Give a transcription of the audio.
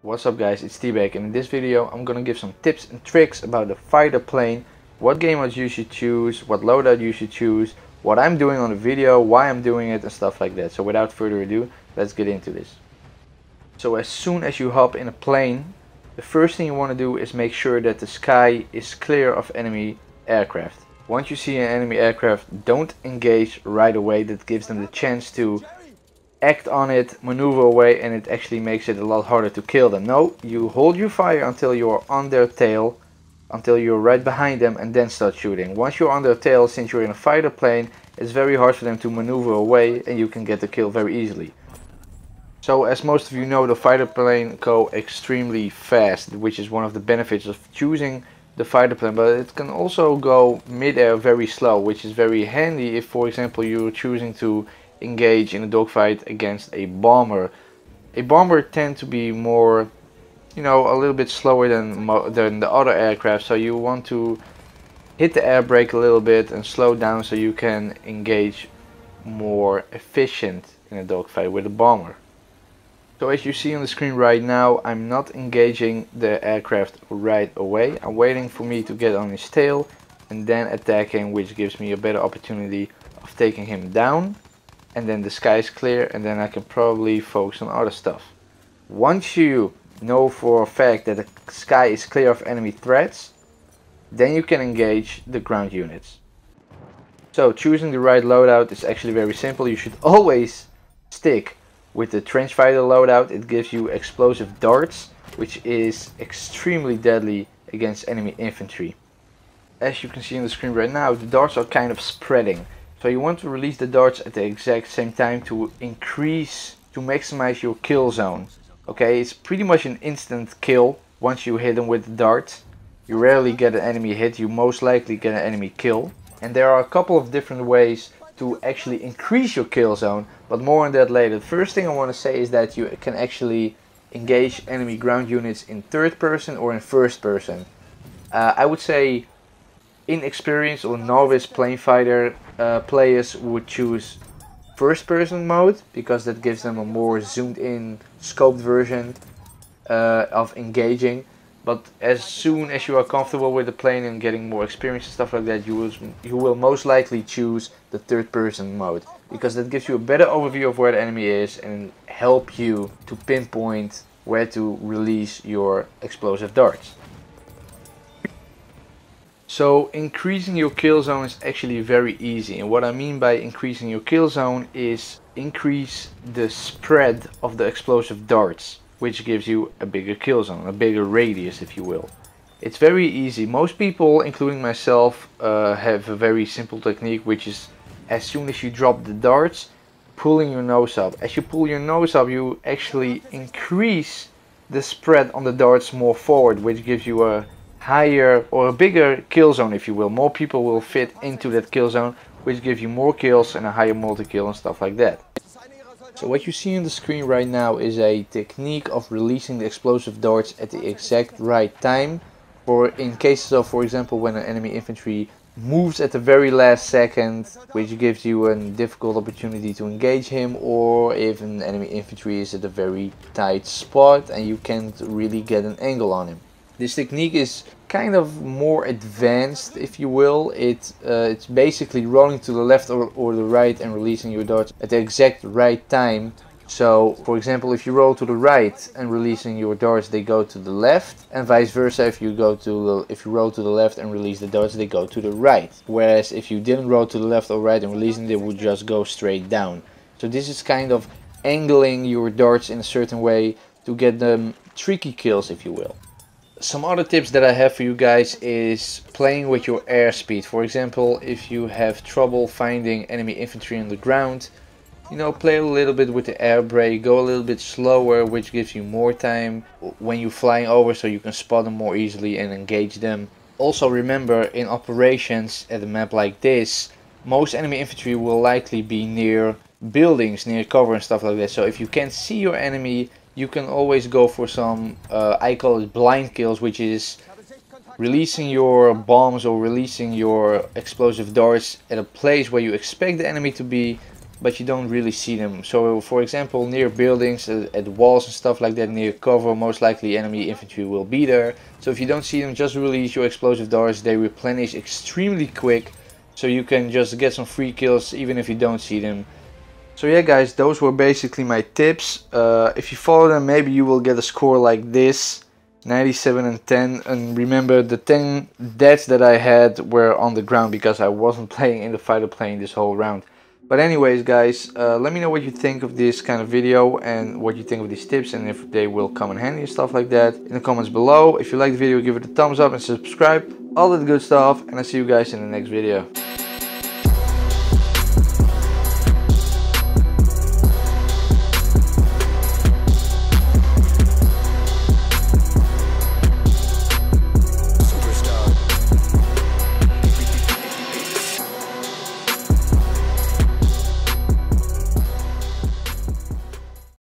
What's up guys, it's TBag, and in this video I'm gonna give some tips and tricks about the fighter plane, what game modes you should choose, what loadout you should choose, what I'm doing on the video, why I'm doing it and stuff like that. So without further ado, let's get into this. So as soon as you hop in a plane, the first thing you want to do is make sure that the sky is clear of enemy aircraft. Once you see an enemy aircraft, don't engage right away. That gives them the chance to act on it, maneuver away, and it actually makes it a lot harder to kill them. No, you hold your fire until you're on their tail, until you're right behind them, and then start shooting. Once you're on their tail, since you're in a fighter plane, it's very hard for them to maneuver away and you can get the kill very easily. So as most of you know, the fighter plane go extremely fast, which is one of the benefits of choosing the fighter plane, but it can also go mid-air very slow, which is very handy if, for example, you're choosing to engage in a dogfight against a bomber. A bomber tend to be more, a little bit slower than the other aircraft, so you want to hit the air brake a little bit and slow down so you can engage more efficient in a dogfight with a bomber. So as you see on the screen right now, I'm not engaging the aircraft right away. I'm waiting for me to get on his tail and then attacking, which gives me a better opportunity of taking him down. And then the sky is clear, and then I can probably focus on other stuff. Once you know for a fact that the sky is clear of enemy threats, then you can engage the ground units. So choosing the right loadout is actually very simple. You should always stick with the trench fighter loadout. It gives you explosive darts, which is extremely deadly against enemy infantry. As you can see on the screen right now, the darts are kind of spreading. So you want to release the darts at the exact same time to maximize your kill zone. Okay, it's pretty much an instant kill once you hit them with the darts. You rarely get an enemy hit, you most likely get an enemy kill. And there are a couple of different ways to actually increase your kill zone, but more on that later. The first thing I want to say is that you can actually engage enemy ground units in third person or in first person. I would say inexperienced or novice plane fighter players would choose first person mode, because that gives them a more zoomed in scoped version of engaging. But as soon as you are comfortable with the plane and getting more experience and stuff like that, you will most likely choose the third person mode, because that gives you a better overview of where the enemy is and help you to pinpoint where to release your explosive darts. So increasing your kill zone is actually very easy, and what I mean by increasing your kill zone is increase the spread of the explosive darts, which gives you a bigger kill zone, a bigger radius if you will. It's very easy. Most people, including myself, have a very simple technique, which is as soon as you drop the darts, pulling your nose up. As you pull your nose up, you actually increase the spread on the darts more forward, which gives you a higher or a bigger kill zone if you will. More people will fit into that kill zone, which gives you more kills and a higher multi-kill and stuff like that. So what you see on the screen right now is a technique of releasing the explosive darts at the exact right time, or in cases of, for example, when an enemy infantry moves at the very last second, which gives you a difficult opportunity to engage him, or if an enemy infantry is at a very tight spot and you can't really get an angle on him. This technique is kind of more advanced, if you will. It's basically rolling to the left or the right and releasing your darts at the exact right time. So, for example, if you roll to the right and releasing your darts, they go to the left, and vice versa. If you roll to the left and release the darts, they go to the right. Whereas if you didn't roll to the left or right and releasing, they would just go straight down. So this is kind of angling your darts in a certain way to get them tricky kills, if you will. Some other tips that I have for you guys is playing with your airspeed. For example, if you have trouble finding enemy infantry on the ground, play a little bit with the air brake, go a little bit slower, which gives you more time when you're flying over so you can spot them more easily and engage them. Also remember, in operations at a map like this, most enemy infantry will likely be near buildings, near cover and stuff like that. So if you can't see your enemy, you can always go for some, I call it blind kills, which is releasing your bombs or releasing your explosive darts at a place where you expect the enemy to be, but you don't really see them. So for example, near buildings, at walls and stuff like that, near cover, most likely enemy infantry will be there. So if you don't see them, just release your explosive darts. They replenish extremely quick, so you can just get some free kills even if you don't see them. So yeah guys, those were basically my tips. If you follow them, maybe you will get a score like this, 97 and 10. And remember, the 10 deaths that I had were on the ground because I wasn't playing in the fighter plane this whole round. But anyways guys, let me know what you think of this kind of video and what you think of these tips and if they will come in handy and stuff like that in the comments below. If you like the video, give it a thumbs up and subscribe, all that good stuff, and I'll see you guys in the next video.